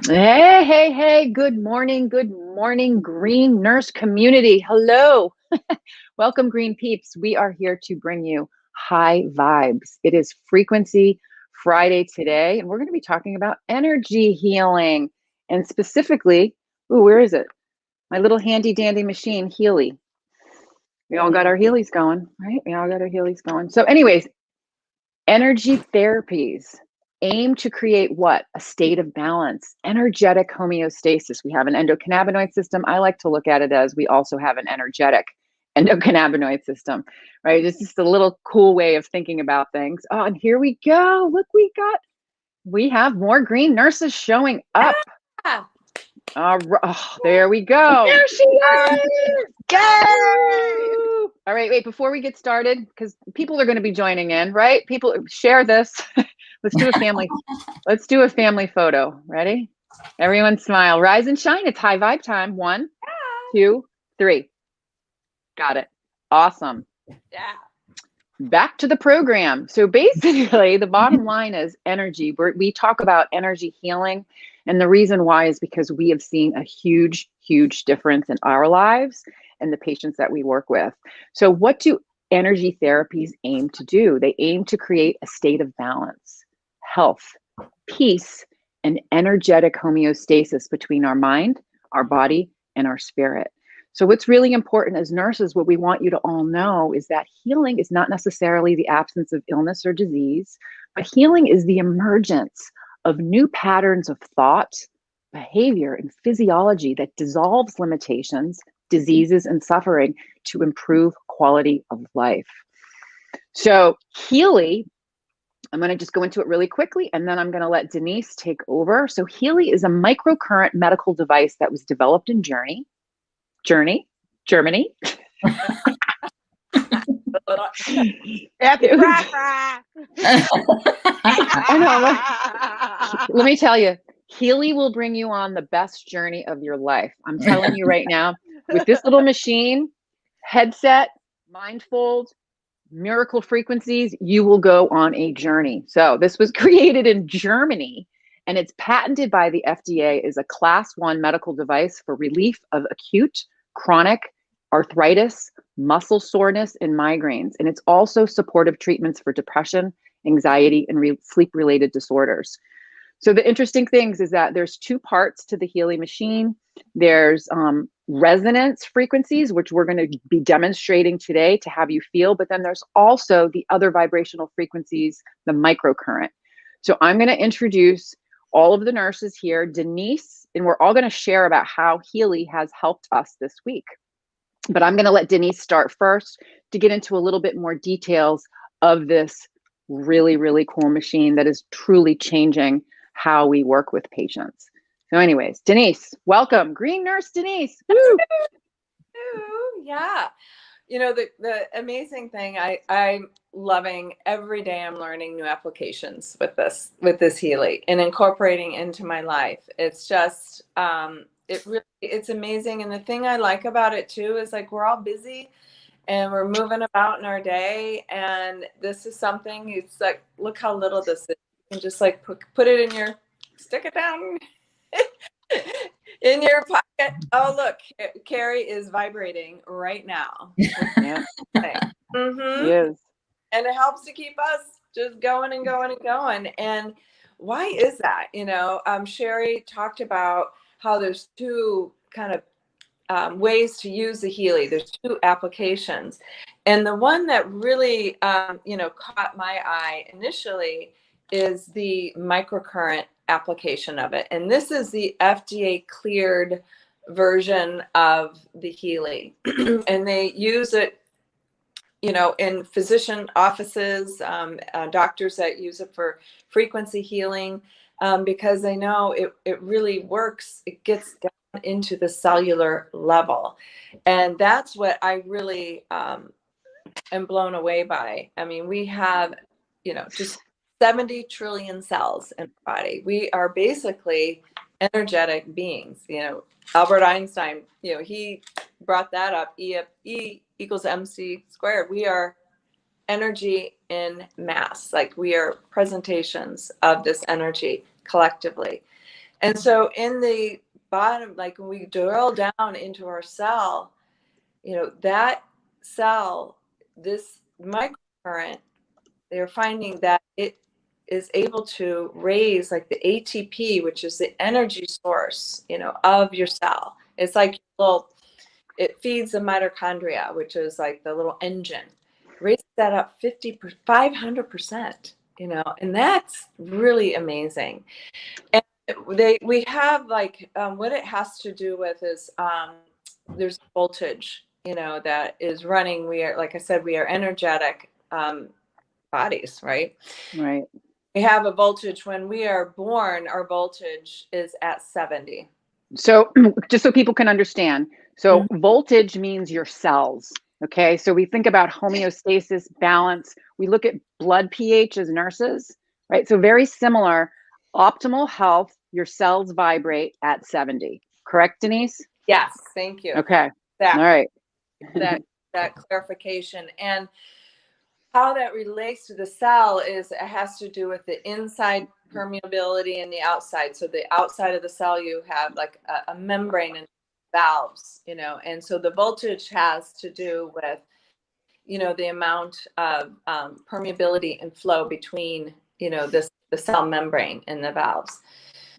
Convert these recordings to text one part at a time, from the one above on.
Hey, hey, hey, good morning, green nurse community. Hello. Welcome, green peeps. We are here to bring you high vibes. It is Frequency Friday today, and we're going to be talking about energy healing. And specifically, where is it? My little handy dandy machine, HEALY. We all got our Healys going, right? We all got our Healys going. So anyways, energy therapies aim to create what? A state of balance, energetic homeostasis. We have an endocannabinoid system. I like to look at it as we also have an energetic endocannabinoid system, right? It's just a little cool way of thinking about things. Oh, and here we go. Look, we have more green nurses showing up. Ah. Oh, there we go. There she is. Yay! All right, wait, before we get started, because people are going to be joining in, right? People, share this. Let's do a family photo. Ready? Everyone smile. Rise and shine. It's high vibe time. 1, 2, 3. Got it. Awesome. Yeah. Back to the program. So basically, the bottom line is energy. We talk about energy healing. And the reason why is because we have seen a huge, huge difference in our lives and the patients that we work with. So what do energy therapies aim to do? They aim to create a state of balance, health, peace, and energetic homeostasis between our mind, our body, and our spirit. So what's really important as nurses, what we want you to all know is that healing is not necessarily the absence of illness or disease, but healing is the emergence of new patterns of thought, behavior, and physiology that dissolves limitations, diseases, and suffering to improve quality of life. So HEALY, I'm going to just go into it really quickly, and then I'm going to let Denise take over. So HEALY is a microcurrent medical device that was developed in Germany. I know. Let me tell you, HEALY will bring you on the best journey of your life. I'm telling you right now, with this little machine, headset, mindfold, miracle frequencies, you will go on a journey. So this was created in Germany, and it's patented by the FDA as a Class 1 medical device for relief of acute, chronic arthritis, muscle soreness, and migraines. And it's also supportive treatments for depression, anxiety, and sleep-related disorders. So the interesting things is that there's 2 parts to the HEALY machine. There's resonance frequencies, which we're going to be demonstrating today to have you feel, but then there's also the other vibrational frequencies, the microcurrent. So I'm going to introduce all of the nurses here, Denise, and we're all going to share about how HEALY has helped us this week. But I'm going to let Denise start first to get into a little bit more details of this really, really cool machine that is truly changing how we work with patients. So anyways, Denise, welcome. Green Nurse Denise. Woo! Yeah. You know, the amazing thing, I'm loving every day. I'm learning new applications with this HEALY and incorporating into my life. It's just, it's amazing. And the thing I like about it too is like we're all busy and we're moving about in our day. And this is something, it's like, look how little this is. You can just like put it in your, stick it down in your pocket. Oh, look, Carrie is vibrating right now. Yeah. Mm-hmm. Yes. And it helps to keep us just going and going and going. And why is that? You know, Sherry talked about how there's 2 kind of ways to use the HEALY. There's 2 applications. And the one that really, caught my eye initially is the microcurrent application of it. And this is the FDA cleared version of the HEALY. And they use it, you know, in physician offices, doctors that use it for frequency healing, because they know it really works. It gets down into the cellular level. And that's what I really am blown away by. I mean, we have, you know, just 70 trillion cells in our body. We are basically energetic beings. You know, Albert Einstein, you know, he brought that up, E equals MC squared. We are energy in mass. Like we are presentations of this energy collectively. And so in the bottom, like when we drill down into our cell, that cell, this microcurrent, they're finding that it is able to raise like the ATP, which is the energy source, of your cell. It's like it feeds the mitochondria, which is like the little engine. Raises that up 500%, and that's really amazing. And we have like what it has to do with is there's voltage, that is running. We are, like I said, we are energetic bodies, right? Right. We have a voltage. When we are born, our voltage is at 70. So just so people can understand, so voltage means your cells. Okay. So we think about homeostasis, balance. We look at blood pH as nurses, right? So very similar. Optimal health, your cells vibrate at 70. Correct, Denise? Yes. Thank you. Okay. Exactly. All right. that clarification. And how that relates to the cell is it has to do with the inside permeability and the outside. So the outside of the cell, you have like a membrane and valves, and so the voltage has to do with, the amount of permeability and flow between, the cell membrane and the valves.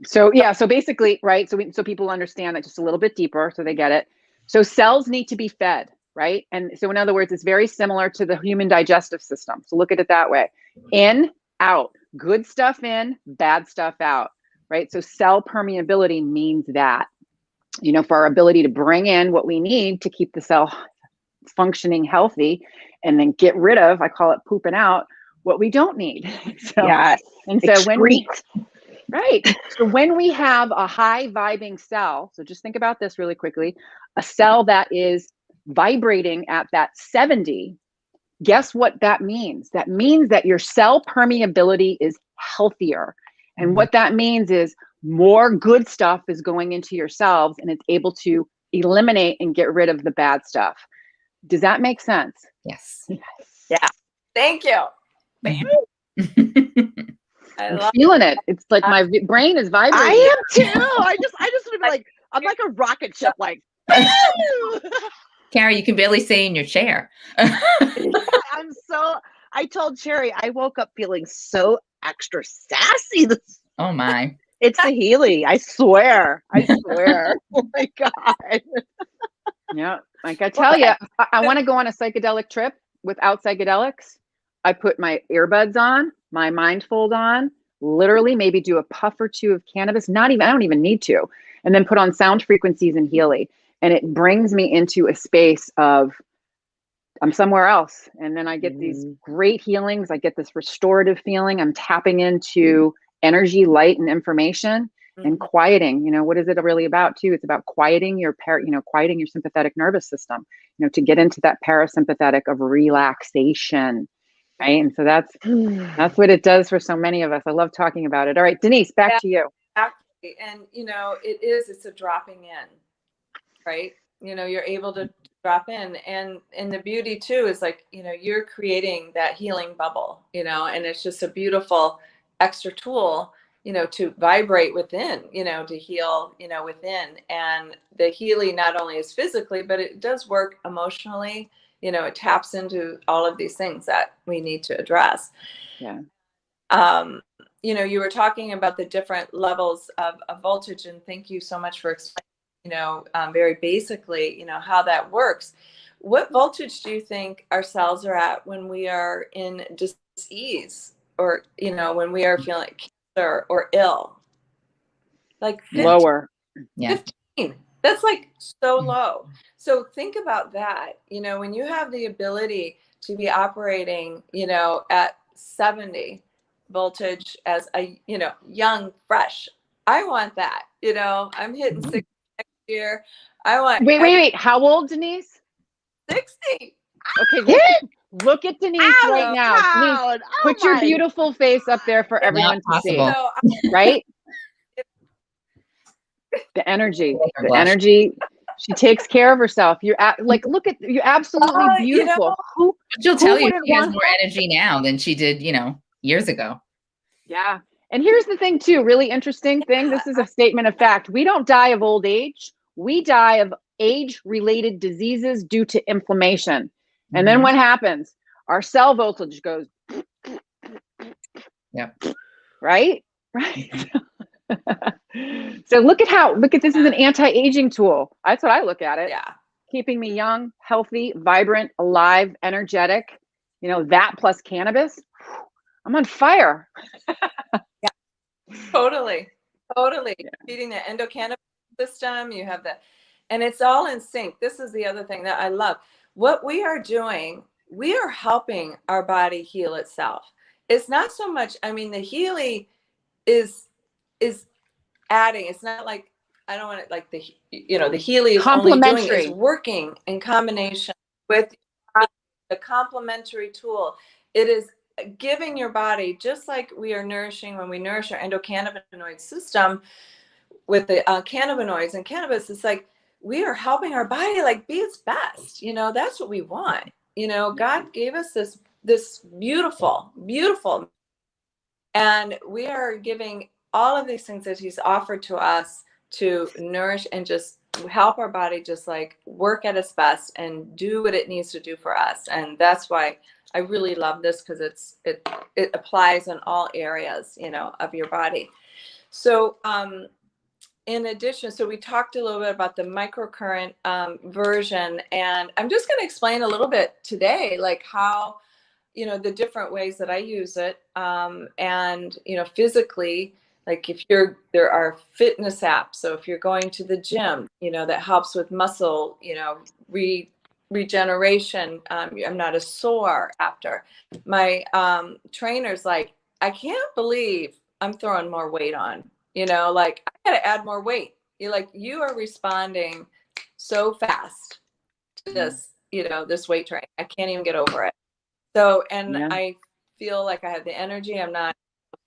So yeah, so basically, right. So people understand that just a little bit deeper, so they get it. So cells need to be fed, right? And so in other words, it's very similar to the human digestive system. So look at it that way. In, out, good stuff in, bad stuff out, right? So cell permeability means that, for our ability to bring in what we need to keep the cell functioning healthy, and then get rid of, I call it pooping out, what we don't need. So, yeah. And so when we have a high vibing cell, so just think about this really quickly, a cell that is vibrating at that 70, guess what that means? That means that your cell permeability is healthier. And what that means is more good stuff is going into your cells, and it's able to eliminate and get rid of the bad stuff. Does that make sense? Yes. Yeah. Thank you. I'm feeling it. It's like my brain is vibrating. I am too. I just want to be like, I'm like a rocket ship, like. Carrie, you can barely stay in your chair. I told Sherry, I woke up feeling so extra sassy. Oh my. It's the Healy. I swear. Oh my God. Yeah. Like I tell you, I want to go on a psychedelic trip without psychedelics. I put my earbuds on, my mindfold on, literally maybe do a puff or two of cannabis. I don't even need to. And then put on sound frequencies and Healy. And it brings me into a space of, I'm somewhere else. And then I get these great healings. I get this restorative feeling. I'm tapping into energy, light, and information, and quieting. What is it really about too? It's about quieting your quieting your sympathetic nervous system, to get into that parasympathetic of relaxation. Right. And so that's what it does for so many of us. I love talking about it. All right, Denise, back to you. Exactly. And it's a dropping in, right? You're able to drop in, and the beauty too is like, you're creating that healing bubble, and it's just a beautiful extra tool, to vibrate within, to heal, within. And the Healy not only is physically, but it does work emotionally. It taps into all of these things that we need to address. Yeah. You were talking about the different levels of voltage, and thank you so much for explaining, very basically, how that works. What voltage do you think our cells are at when we are in dis-ease, or, when we are feeling like cancer or ill? Like 15, lower. Yeah. 15. That's like so low. So think about that. When you have the ability to be operating, at 70 voltage as a, young, fresh, I want that. I'm hitting 60 next year. I want. Wait. How old, Denise? 60. Okay, look at Denise right now. Denise, put your beautiful face up there for everyone to see. So, right? The energy. She takes care of herself. You're absolutely beautiful. She'll tell you she has more energy now than she did, years ago. Yeah. And here's the thing too, really interesting thing. This is a statement of fact. We don't die of old age. We die of age-related diseases due to inflammation. And then Mhm. what happens? Our cell voltage goes, Yep. right? Right. So look at this is an anti-aging tool. That's what I look at it. Yeah. Keeping me young, healthy, vibrant, alive, energetic. You know, that plus cannabis. I'm on fire. Totally. Totally. Yeah. Feeding the endocannabinoid system, you have the, and it's all in sync. This is the other thing that I love. What we are doing, we are helping our body heal itself. It's not so much, I mean, the Healy is adding, it's not like, I don't want it like the, you know, the Healy is only doing, is Complementary. working in combination with the complementary tool. It is giving your body, just like we are nourishing when we nourish our endocannabinoid system with the cannabinoids and cannabis. It's like we are helping our body like be its best. You know, that's what we want. You know, God gave us this beautiful, and we are giving all of these things that He's offered to us to nourish and just help our body just like work at its best and do what it needs to do for us. And that's why I really love this, because it applies in all areas, you know, of your body. So in addition, so we talked a little bit about the microcurrent version, and I'm just going to explain a little bit today, like how, you know, the different ways that I use it. And, you know, physically, like if there are fitness apps. So if you're going to the gym, you know, that helps with muscle, you know, regeneration. I'm not as sore after. My trainer's like, I can't believe I'm throwing more weight on, you know, like I got to add more weight. You're like, you are responding so fast to this, you know, this weight training. I can't even get over it. So, and Yeah. I feel like I have the energy. I'm not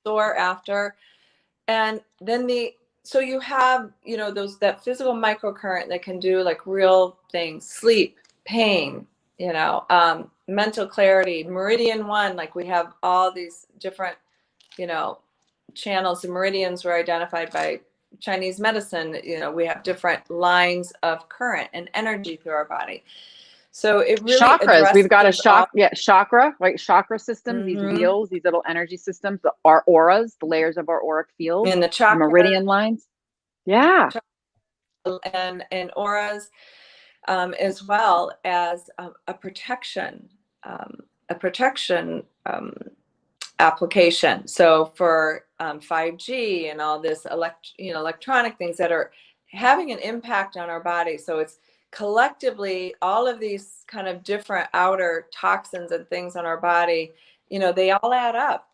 sore after. And then so you have, you know, that physical microcurrent that can do like real things, sleep, pain, you know, mental clarity, Meridian 1, like we have all these different, you know, channels. The meridians were identified by Chinese medicine. You know, we have different lines of current and energy through our body. So it really Chakras. We've got a all. chakra, right? Chakra systems, these Mm-hmm. wheels, these little energy systems, our auras, the layers of our auric field, And the the chakra meridian lines. Yeah. and auras, as well as a protection, a protection application. So for 5G and all this electronic things that are having an impact on our body. So it's collectively all of these kind of different outer toxins and things on our body, you know, they all add up.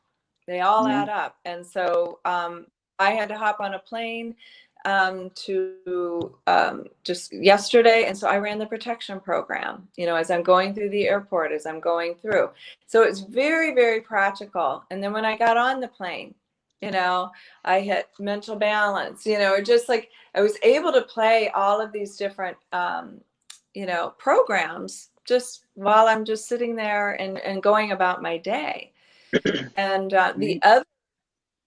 They all Yeah. add up. And so I had to hop on a plane to just yesterday. And so I ran the protection program, you know, as I'm going through the airport, as I'm going through. So it's very, very practical. And then when I got on the plane, you know, I hit mental balance, you know, or just like I was able to play all of these different, you know, programs just while I'm just sitting there and going about my day. And the other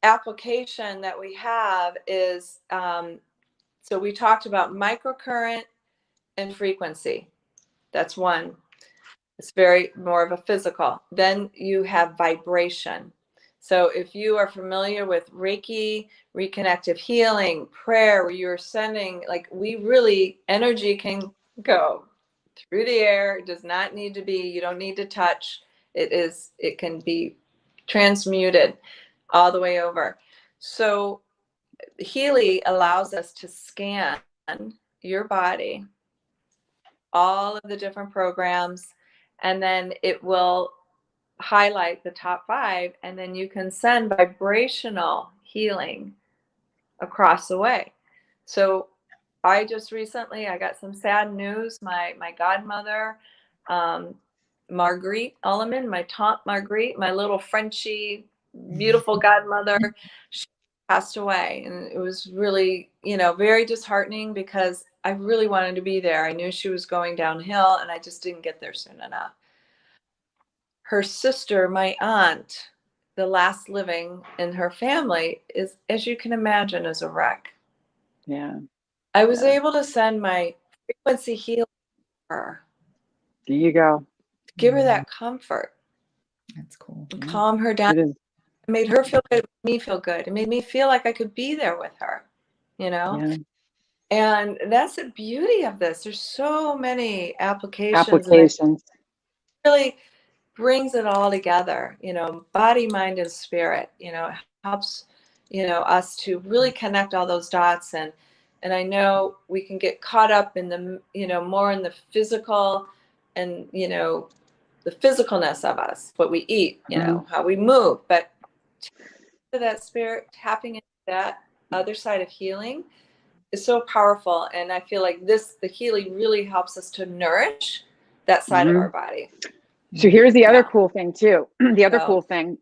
application that we have is, so we talked about microcurrent and frequency. That's one. It's very more of a physical. Then you have vibration. So if you are familiar with Reiki, reconnective healing, prayer, where you're sending, like we really, energy can go through the air. It does not need to be, you don't need to touch. It can be transmuted all the way over. So Healy allows us to scan your body, all of the different programs, and then it will highlight the top 5, and then you can send vibrational healing across the way. So I just recently, I got some sad news. My godmother, Marguerite Ulliman, my tante Marguerite, my little Frenchy, beautiful godmother, she passed away. And it was really, you know, very disheartening because I really wanted to be there. I knew she was going downhill and I just didn't get there soon enough. Her sister, my aunt, the last living in her family, is, as you can imagine, is a wreck. Yeah. I was Yeah. able to send my frequency healer to her, There you go. to give her that comfort, That's cool. and calm her down. It is. It made her feel good, it made me feel good. It made me feel like I could be there with her, you know? Yeah. And that's the beauty of this. There's so many applications, and it Applications. really brings it all together, you know, body, mind, and spirit. You know, it helps, you know, us to really connect all those dots. And I know we can get caught up in the, you know, more in the physical and, you know, the physicalness of us, what we eat, you know, how we move. But to that spirit, tapping into that other side of healing is so powerful. And I feel like the Healy really helps us to nourish that side of our body. So here's the other Yeah. cool thing too. The other So, cool thing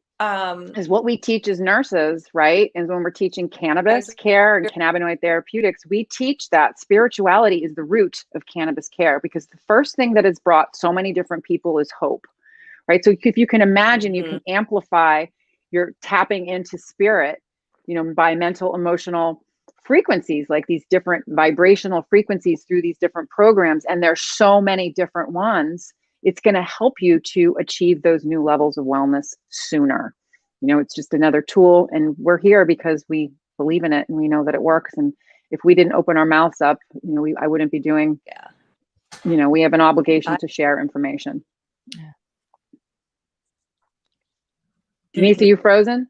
is what we teach as nurses, right? And when we're teaching cannabis Guys- care and cannabinoid therapeutics, we teach that spirituality is the root of cannabis care, because the first thing that has brought so many different people is hope, right? So if you can imagine, you can amplify your tapping into spirit, you know, by mental, emotional frequencies, like these different vibrational frequencies through these different programs. And there's so many different ones. It's going to help you to achieve those new levels of wellness sooner. You know, it's just another tool, and we're here because we believe in it and we know that it works. And if we didn't open our mouths up, you know, I wouldn't be doing, you know, we have an obligation to share information. Denise, are you frozen?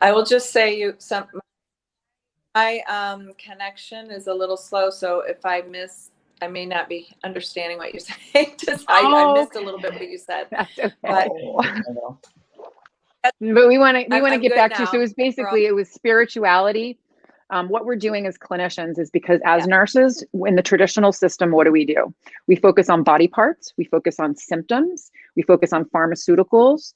I will just say my connection is a little slow, so if I miss, I may not be understanding what you're saying. I missed a little bit what you said. That's okay. But But we want to I'm get good back to, now. so it was basically, it was spirituality. What we're doing as clinicians is, because as nurses in the traditional system, what do? We focus on body parts, we focus on symptoms, we focus on pharmaceuticals.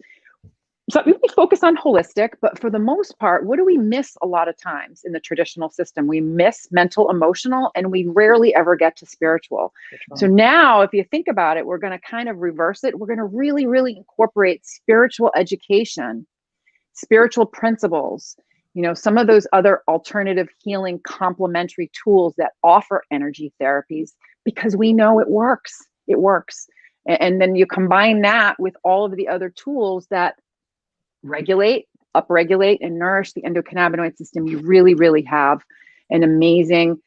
So we focus on holistic, but for the most part, what do we miss a lot of times in the traditional system? We miss mental, emotional, and we rarely ever get to spiritual. So now, if you think about it, we're going to kind of reverse it. We're going to really, really incorporate spiritual education, spiritual principles, you know, some of those other alternative healing complementary tools that offer energy therapies, because we know it works. It works. And then you combine that with all of the other tools that regulate, upregulate, and nourish the endocannabinoid system. You really, really have an amazing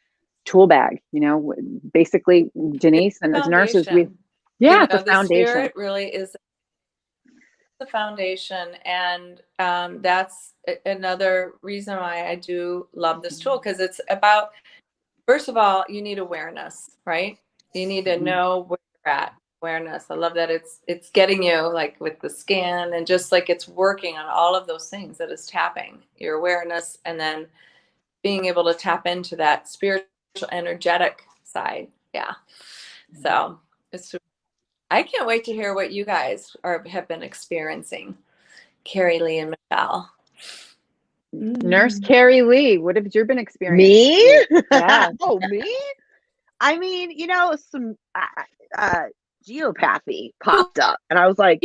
tool bag. You know, basically, Denise, and as nurses, it's a the foundation. spirit really is the foundation, and that's another reason why I do love this tool, because it's about, first of all, you need awareness, right? You need to know where you're at. Awareness. I love that it's getting you, like with the scan, and just like it's working on all of those things that is tapping your awareness, and then being able to tap into that spiritual, energetic side. Yeah. So I can't wait to hear what you guys have been experiencing, Carrie Lee and Michelle. Nurse Carrie Lee, what have you been experiencing? Me? Yeah. Oh, me? I mean, you know, some geopathy popped up, and I was like,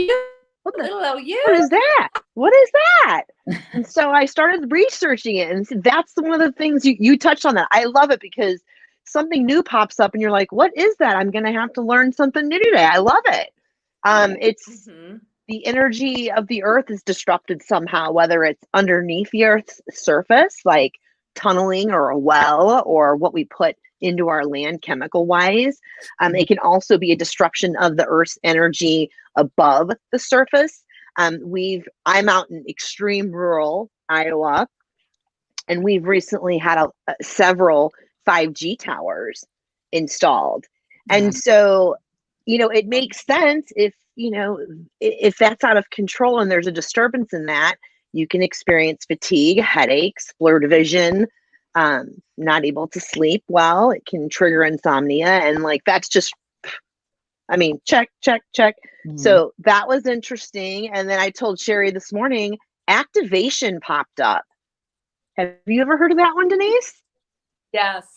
what is that? What is that? And so I started researching it, and that's one of the things you touched on. That I love it, because something new pops up and you're like, what is that? I'm gonna have to learn something new today. I love it. It's the energy of the earth is disrupted somehow, whether it's underneath the earth's surface, like tunneling or a well, or what we put into our land chemical wise. It can also be a disruption of the earth's energy above the surface. I'm out in extreme rural Iowa, and we've recently had several 5G towers installed. And so, you know, it makes sense if, you know, if that's out of control and there's a disturbance in that, you can experience fatigue, headaches, blurred vision, not able to sleep well. It can trigger insomnia. And like, that's just, I mean, check. So that was interesting. And then I told Sherry this morning, activation popped up. Have you ever heard of that one, Denise? Yes.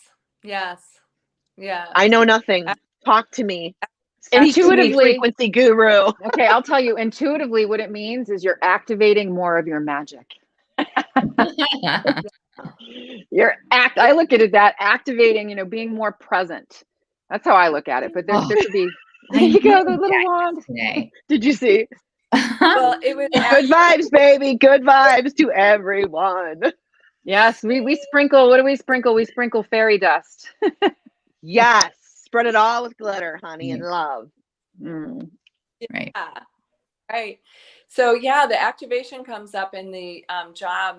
Yeah. I know nothing. Talk to me. Speak to me, Intuitively, frequency guru. okay, I'll tell you intuitively what it means is you're activating more of your magic. I look at it that activating, being more present. That's how I look at it. But there could be, there you go, the little wand. Did you see? Well, it was Good vibes, baby. Good vibes to everyone. Yes, we sprinkle. What do we sprinkle? We sprinkle fairy dust. Yes. Spread it all with glitter, honey, and love. Mm. Right. Yeah, right. So yeah, the activation comes up in the job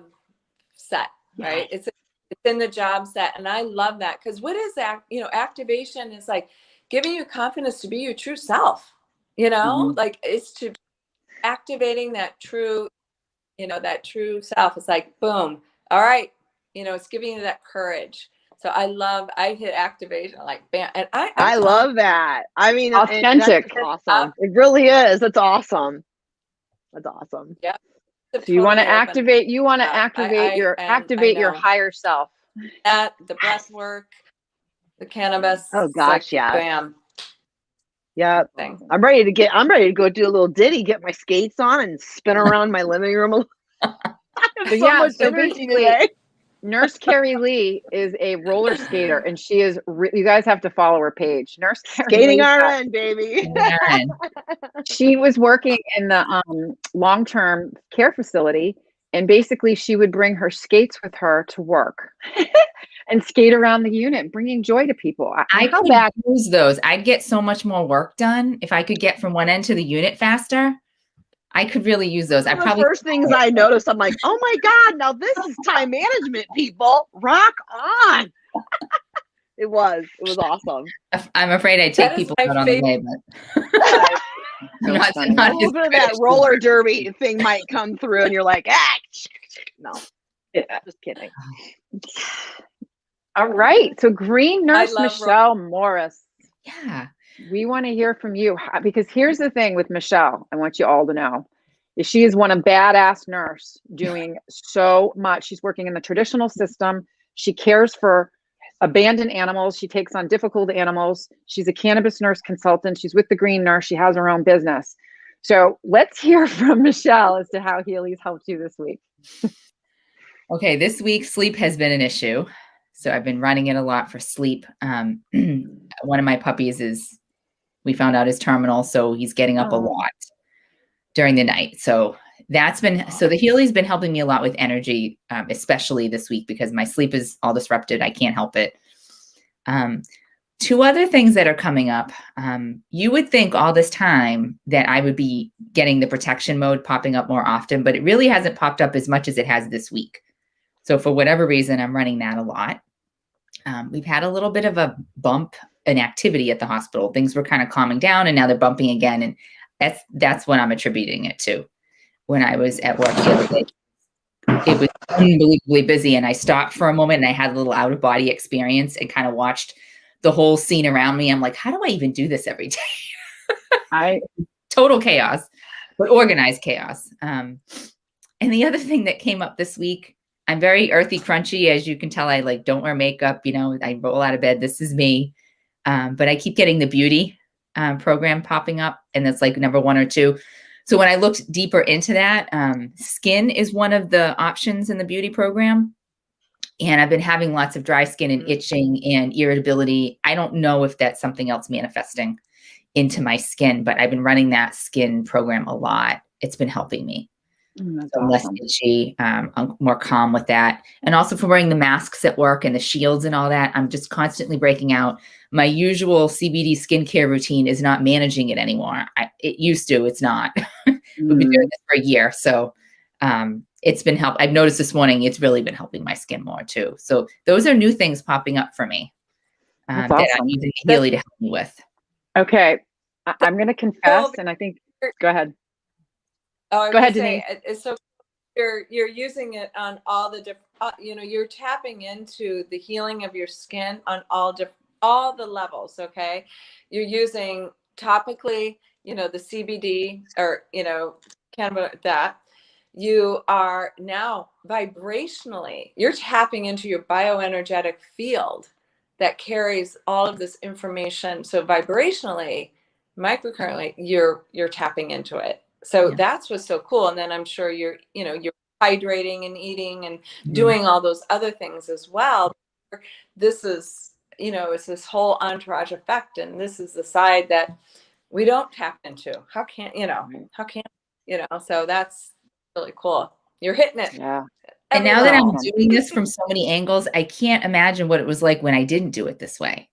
set, right? It's in the job set, and I love that because what is that? Activation is like giving you confidence to be your true self. Like it's to activating that true, that true self. It's like boom. All right, it's giving you that courage. So I hit activation like bam, and I love that. I mean, authentic. That's awesome. It really is. That's awesome. That's awesome. Yeah. So you want to activate. You want to activate your higher self. The breath work, the cannabis. Oh gosh, yeah. Bam. Yeah. I'm ready to go do a little ditty, get my skates on, and spin around my living room. So basically, Nurse Carrie Lee is a roller skater, and she is. You guys have to follow her page. Nurse Carrie Skating Lee, RN, baby. She was working in the long-term care facility, and basically she would bring her skates with her to work and skate around the unit, bringing joy to people. I could use those. I'd get so much more work done if I could get from one end to the unit faster. I could really use those. The first things I noticed, I'm like, oh my God, now this is time management, people. Rock on. It was awesome. I'm afraid I take people out on the way, but a little bit of that roller derby thing might come through, and you're like, no, just kidding. All right, so Green Nurse Michelle Morris. Yeah, we want to hear from you, because here's the thing with Michelle. I want you all to know is she is one a badass nurse doing so much. She's working in the traditional system. She cares for abandoned animals. She takes on difficult animals. She's a cannabis nurse consultant. She's with the Green Nurse. She has her own business. So let's hear from Michelle as to how Healy's helped you this week. Okay, this week sleep has been an issue. So I've been running it a lot for sleep. One of my puppies we found out is terminal, so he's getting up a lot during the night. So the Healy's been helping me a lot with energy, especially this week because my sleep is all disrupted. I can't help it. Two other things that are coming up. You would think all this time that I would be getting the protection mode popping up more often, but it really hasn't popped up as much as it has this week. So for whatever reason, I'm running that a lot. We've had a little bit of a bump in activity at the hospital. Things were kind of calming down and now they're bumping again. And that's what I'm attributing it to. When I was at work the other day, it was unbelievably busy and I stopped for a moment and I had a little out of body experience and kind of watched the whole scene around me. I'm like, how do I even do this every day? Total chaos, but organized chaos. And the other thing that came up this week, I'm very earthy, crunchy. As you can tell, I don't wear makeup. I roll out of bed. This is me. But I keep getting the beauty program popping up, and that's number 1 or 2. So when I looked deeper into that, skin is one of the options in the beauty program. And I've been having lots of dry skin and itching and irritability. I don't know if that's something else manifesting into my skin, but I've been running that skin program a lot. It's been helping me. So less itchy, I'm more calm with that. And also for wearing the masks at work and the shields and all that, I'm just constantly breaking out. My usual CBD skincare routine is not managing it anymore. It used to, it's not. We've been doing this for a year. So it's been helping. I've noticed this morning, it's really been helping my skin more too. So those are new things popping up for me that I'm using Healy to help me with. Okay. I'm going to confess, and I think, go ahead. Oh, go ahead, Denise. So you're using it on all the different, you're tapping into the healing of your skin on all the levels. Okay. You're using topically, the CBD or, kind of that. You are now vibrationally, you're tapping into your bioenergetic field that carries all of this information. So vibrationally, microcurrent, you're tapping into it. So Yeah. that's what's so cool. And then I'm sure you're hydrating and eating and Mhm. doing all those other things as well. This is, it's this whole entourage effect. And this is the side that we don't tap into. How can, so that's really cool. You're hitting it. Yeah. And every now that I'm level. doing this from so many angles, I can't imagine what it was like when I didn't do it this way.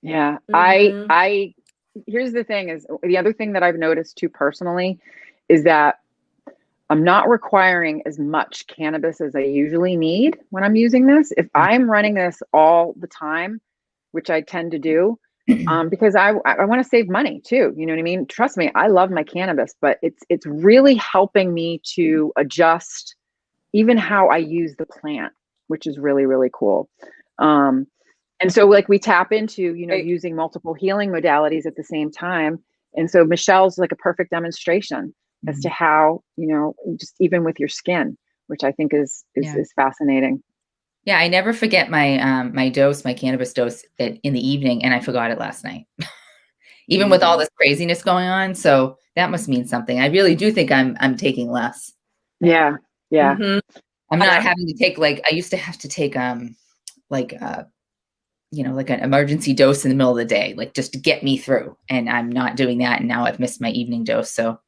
Yeah. Mhm. Here's the thing is the other thing that I've noticed too personally is that I'm not requiring as much cannabis as I usually need when I'm using this. If I'm running this all the time, which I tend to do, because I want to save money too. You know what I mean? Trust me, I love my cannabis, but it's really helping me to adjust even how I use the plant, which is really, really cool. And so like we tap into, Right. using multiple healing modalities at the same time. And so Michelle's like a perfect demonstration as to how, just even with your skin, which I think is fascinating. Yeah, I never forget my my cannabis dose in the evening, and I forgot it last night. Even with all this craziness going on, so that must mean something. I really do think I'm taking less. Yeah. Yeah. Mhm. I'm not having to take I used to have to take like an emergency dose in the middle of the day, like just to get me through. And I'm not doing that, and now I've missed my evening dose, so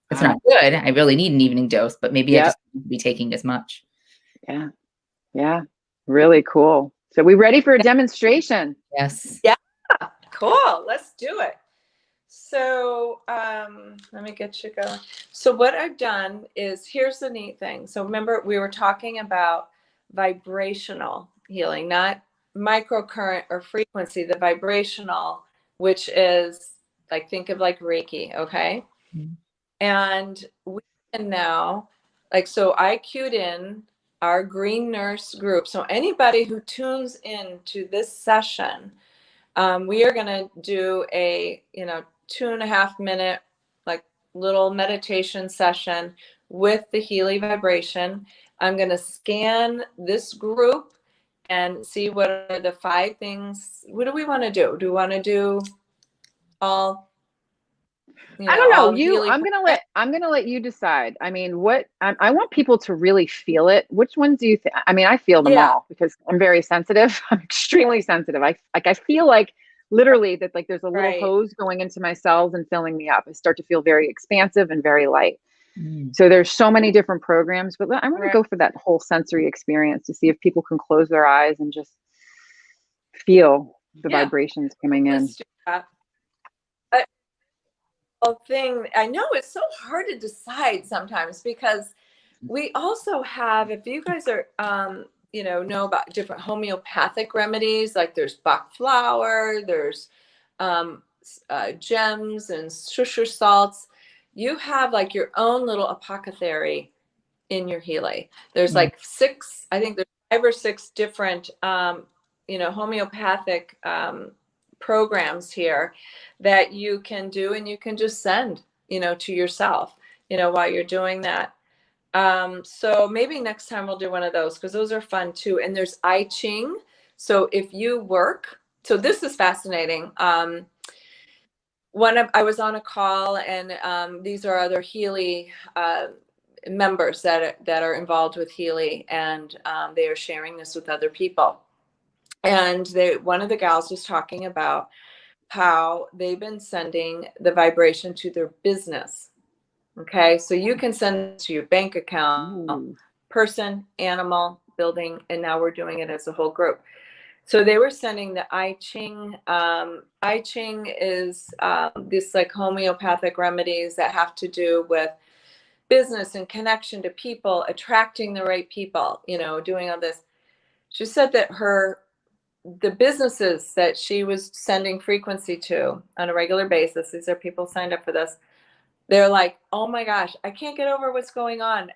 it's not good. I really need an evening dose, but maybe I just won't be taking as much. Yeah. Yeah. Really cool. So we ready for a demonstration? Yes. Yeah. Cool. Let's do it. So let me get you going. So what I've done is, here's the neat thing. So remember, we were talking about vibrational healing, not microcurrent or frequency, the vibrational, which is think of like Reiki, okay? Mm-hmm. And we can now, so I cued in our Green Nurse group. So anybody who tunes in to this session, we are going to do a 2.5 minute little meditation session with the Healy vibration. I'm going to scan this group and see what are the 5 things. What do we want to do? Do we want to do all I don't know. all Healy I'm gonna let you decide. I mean, I want people to really feel it. Which ones do you think? I mean, I feel them all because I'm very sensitive. I'm extremely sensitive. I feel like literally that there's a little Right. hose going into my cells and filling me up. I start to feel very expansive and very light. Mm. So there's so many different programs, but I want to Right. go for that whole sensory experience to see if people can close their eyes and just feel the vibrations coming in. Let's do that. Thing, I know it's so hard to decide sometimes because we also have, if you guys are know about different homeopathic remedies, like there's Bach flower, there's gems and shusher salts. You have your own little apothecary in your Healy. There's 6, I think there's 5 or 6 different homeopathic programs here that you can do, and you can just send to yourself while you're doing that. So maybe next time we'll do one of those, because those are fun too. And there's I Ching. So if you work, so this is fascinating. I was on a call, and these are other Healy members that are involved with Healy, and they are sharing this with other people. And one of the gals was talking about how they've been sending the vibration to their business. Okay, so you can send it to your bank account, person, animal, building, and now we're doing it as a whole group. So they were sending the I Ching. I Ching is this homeopathic remedies that have to do with business and connection to people, attracting the right people, doing all this. She said that the businesses that she was sending frequency to on a regular basis, these are people signed up for this, they're like, oh my gosh, I can't get over what's going on.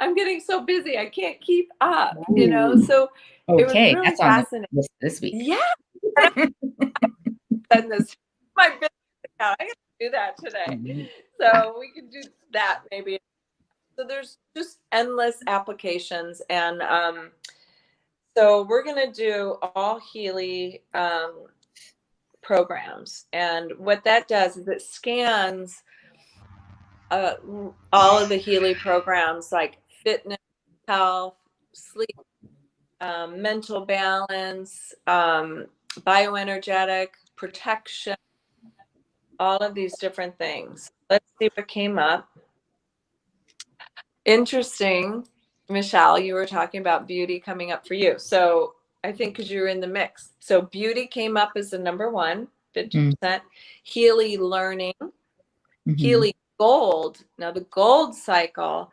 I'm getting so busy, I can't keep up, so it was Okay, really that's on fascinating. the list this week. Yeah. And this my business account. I gotta do that today. So we can do that maybe. So there's just endless applications, and so we're gonna do all Healy programs. And what that does is it scans all of the Healy programs like fitness, health, sleep, mental balance, bioenergetic, protection, all of these different things. Let's see what came up. Interesting, Michelle, you were talking about beauty coming up for you. So I think because you're in the mix. So beauty came up as the number one, 50%. Healy learning, Healy gold. Now the gold cycle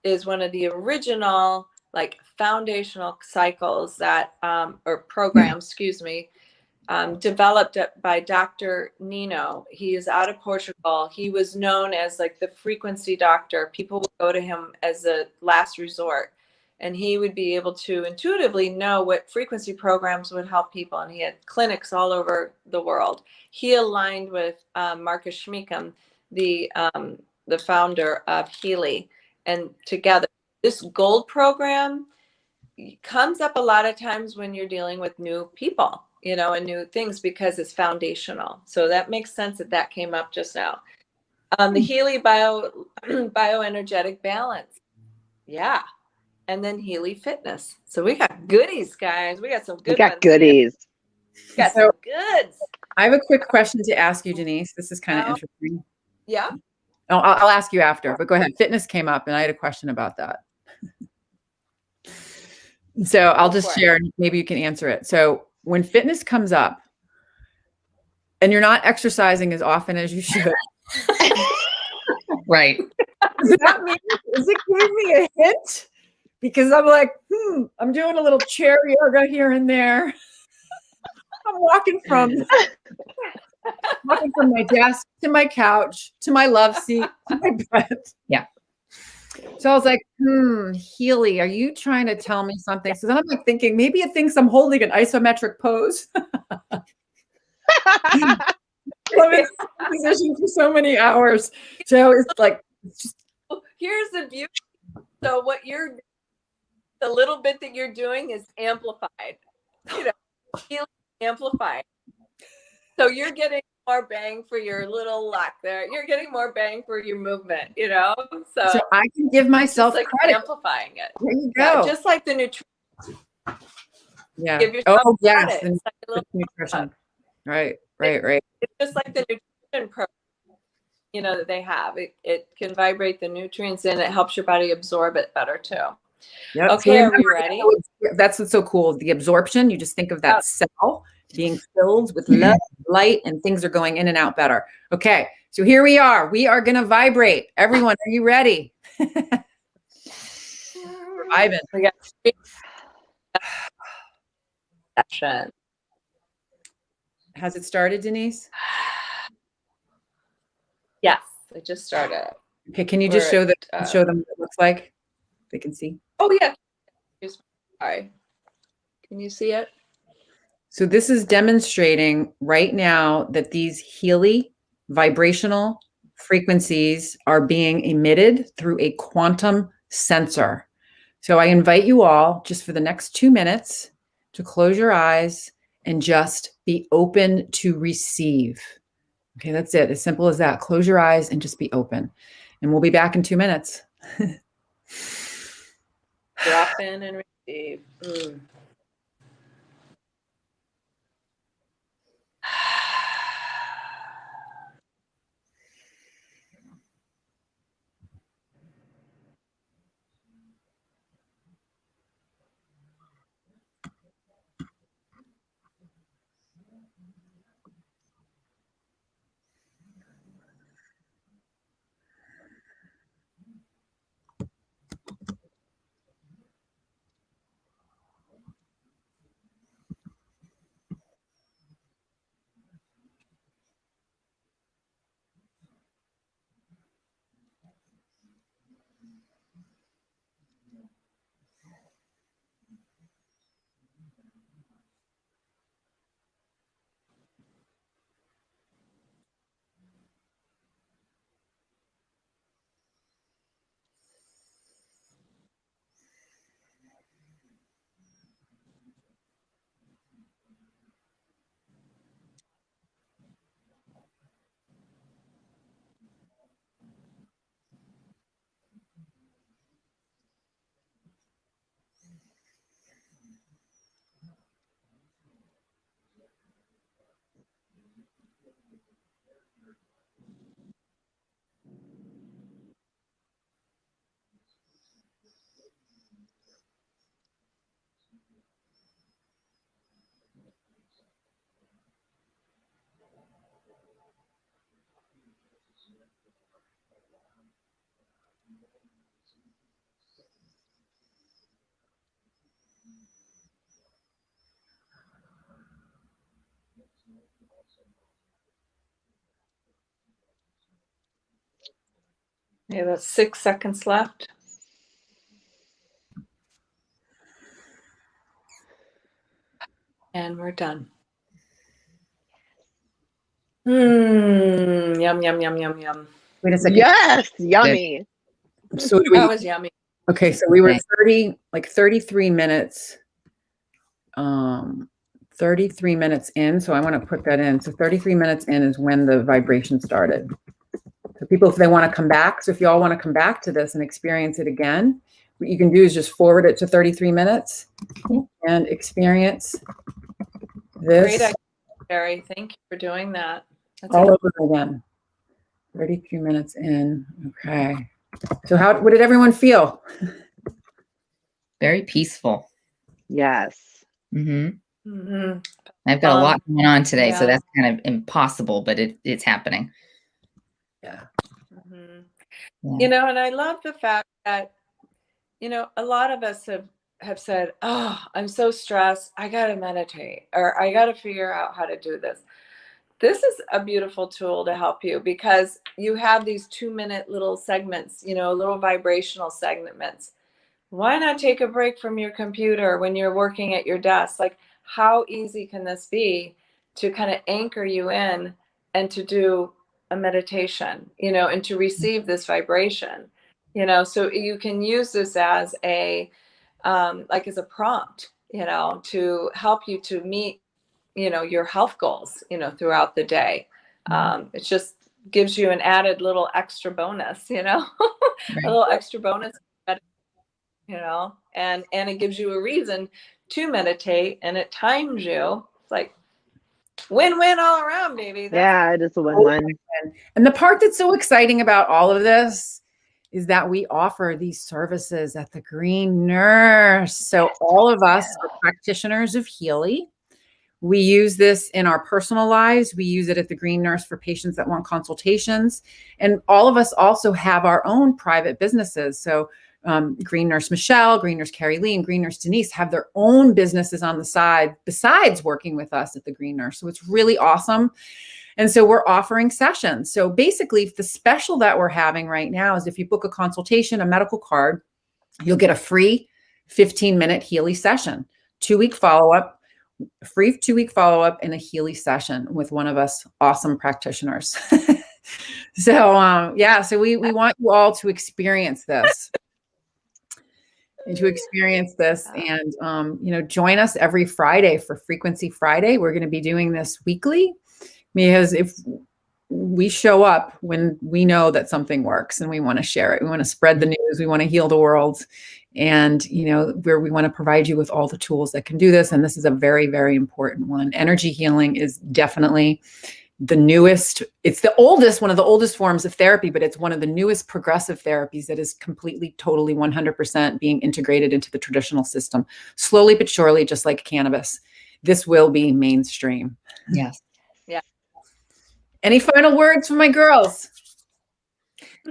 is one of the original like foundational cycles that or programs, excuse me, developed by Dr. Nino. He is out of Portugal. He was known as like the frequency doctor. People would go to him as a last resort, and he would be able to intuitively know what frequency programs would help people. And he had clinics all over the world. He aligned with Marcus Schmeeckum, the founder of Healy, and together this gold program comes up a lot of times when you're dealing with new people, you know, and new things because it's foundational. So that makes sense that that came up just now. The Healy bioenergetic balance. Yeah. And then Healy fitness. So we got goodies, guys. We got some good ones goodies. We got some goods. I have a quick question to ask you, Denise. This is kind of interesting. Yeah. Oh, I'll ask you after, but go ahead. Fitness came up and I had a question about that. So I'll just share and maybe you can answer it. So when fitness comes up and you're not exercising as often as you should. Right. Does it give me a hint? Because I'm like, I'm doing a little chair yoga here and there. I'm walking from my desk to my couch, to my love seat, to my bed. Yeah. So I was like, Healy, are you trying to tell me something? So then I'm like thinking, maybe it thinks I'm holding an isometric pose. I'm in this position for so many hours. So it's like, here's the beauty. So the little bit that you're doing is amplified, you know, Healy amplified. So you're getting more bang for your little luck there. You're getting more bang for your movement, you know? So I can give myself like credit. amplifying it. There you go. Yeah, just like the nutrition. Yeah. Give yourself yes. credit. It's like a little nutrition. Right. It's just like the nutrition program, you know, that they have. It can vibrate the nutrients and it helps your body absorb it better too. Yep. Okay, So are we ready? That's what's so cool. The absorption, you just think of that cell being filled with love, light, and things are going in and out better. Okay, so here we are. We are going to vibrate. Everyone, are you ready? Ivan. We got session. Has it started, Denise? Yes, it just started. Okay, can you just show them what it looks like? They can see. Oh yeah. Sorry. Can you see it? So this is demonstrating right now that these Healy vibrational frequencies are being emitted through a quantum sensor. So I invite you all just for the next 2 minutes to close your eyes and just be open to receive. Okay, that's it. As simple as that. Close your eyes and just be open. And we'll be back in 2 minutes. Drop in and receive. We have about 6 seconds left. And we're done. Yum, yum, yum, yum, yum. Wait a second. Yes, yummy. So That was yummy. okay, so we were 33 minutes. 33 minutes in. So I want to put that in. So 33 minutes in is when the vibration started. So people, if they want to come back, so if you all want to come back to this and experience it again, what you can do is just forward it to 33 minutes and experience this. Great idea, Sherry. Thank you for doing that. That's all over again. 33 minutes in. Okay. So what did everyone feel? Very peaceful. Yes. Mm-hmm. I've got a lot going on today, so that's kind of impossible, but it's happening. Yeah. You know, and I love the fact that, you know, a lot of us have said, oh, I'm so stressed. I got to meditate, or I got to figure out how to do this. This is a beautiful tool to help you, because you have these 2-minute little segments, you know, little vibrational segments. Why not take a break from your computer when you're working at your desk? Like, how easy can this be to kind of anchor you in and to do a meditation, you know, and to receive this vibration, you know? So you can use this as a, like as a prompt, you know, to help you to meet, you know, your health goals, you know, throughout the day. It just gives you an added little extra bonus, you know, a little extra bonus, you know, and it gives you a reason to meditate, and it times you. It's like win-win all around, baby. Yeah, it is a win-win. And the part that's so exciting about all of this is that we offer these services at the Green Nurse. So all of us are practitioners of HEALY. We use this in our personal lives. We use it at the Green Nurse for patients that want consultations. And all of us also have our own private businesses. So Green Nurse Michelle, Green Nurse Carrie Lee, and Green Nurse Denise have their own businesses on the side besides working with us at the Green Nurse. So it's really awesome. And so we're offering sessions. So basically, the special that we're having right now is if you book a consultation, a medical card, you'll get a free 15-minute HEALY session, 2-week follow-up, free 2-week follow-up, and a HEALY session with one of us awesome practitioners. So so we want you all to experience this. And you know, join us every Friday for Frequency Friday. We're going to be doing this weekly, because if we show up when we know that something works and we want to share it, we want to spread the news, we want to heal the world, and you know, where we want to provide you with all the tools that can do this. And this is a very, very important one. Energy healing is definitely the newest, it's the oldest, one of the oldest forms of therapy, but it's one of the newest progressive therapies that is completely, totally 100% being integrated into the traditional system. Slowly but surely, just like cannabis, this will be mainstream. Yes. Yeah. Any final words from my girls?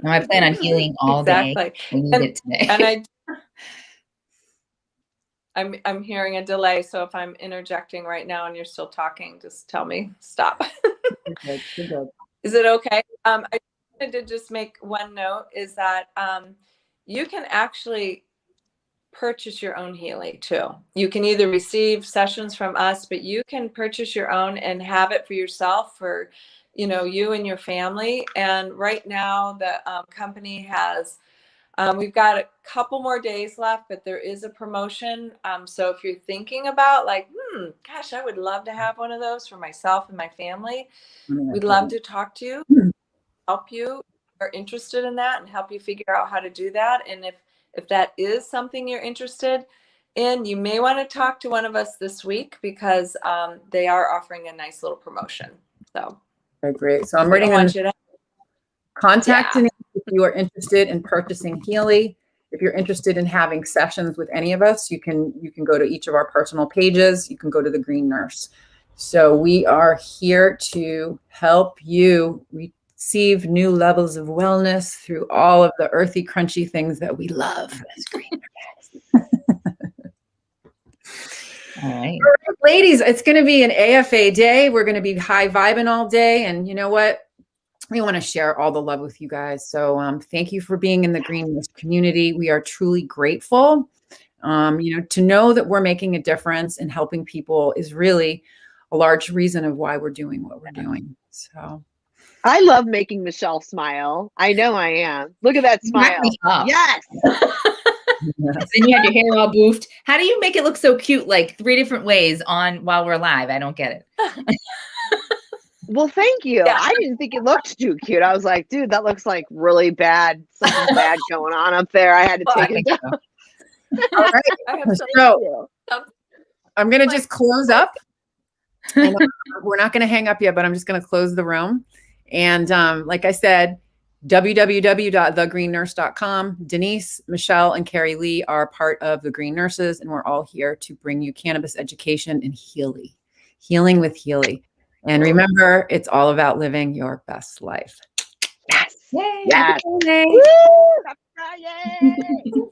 No, I plan on healing all day. I need it today. And I'm hearing a delay, so if I'm interjecting right now and you're still talking, just tell me stop. You're good. Is it okay? I wanted to just make one note, is that you can actually purchase your own HEALY too. You can either receive sessions from us, but you can purchase your own and have it for yourself, for, you know, you and your family. And right now the company has, we've got a couple more days left, but there is a promotion. So if you're thinking about like, gosh, I would love to have one of those for myself and my family, we'd love to talk to you, help you, are interested in that, and help you figure out how to do that. And if that is something you're interested in, you may want to talk to one of us this week, because they are offering a nice little promotion. So okay, great. So I'm writing on contact Denise if you are interested in purchasing HEALY. If you're interested in having sessions with any of us, you can go to each of our personal pages. You can go to the Green Nurse. So we are here to help you receive new levels of wellness through all of the earthy, crunchy things that we love as Green Nurse. All right. Ladies, it's going to be an AFA day. We're going to be high vibing all day. And you know what? We want to share all the love with you guys. So thank you for being in the Green Nurse community. We are truly grateful. To know that we're making a difference and helping people is really a large reason of why we're doing what we're doing. So I love making Michelle smile. I know I am. Look at that smile. Yes. Then you had your hair all boofed. How do you make it look so cute, like 3 different ways on while we're live? I don't get it. Well, thank you. Yeah. I didn't think it looked too cute. I was like, dude, that looks like really bad. Something bad going on up there. I had to take it down. all right. I have some, So I'm going to just close up. And we're not going to hang up yet, but I'm just going to close the room. And like I said, www.thegreennurse.com. Denise, Michelle, and Carrie Lee are part of the Green Nurses, and we're all here to bring you cannabis education and healing with Healy. And remember, it's all about living your best life. Yes. Yay. Yes. Happy Friday. Woo! Happy Friday.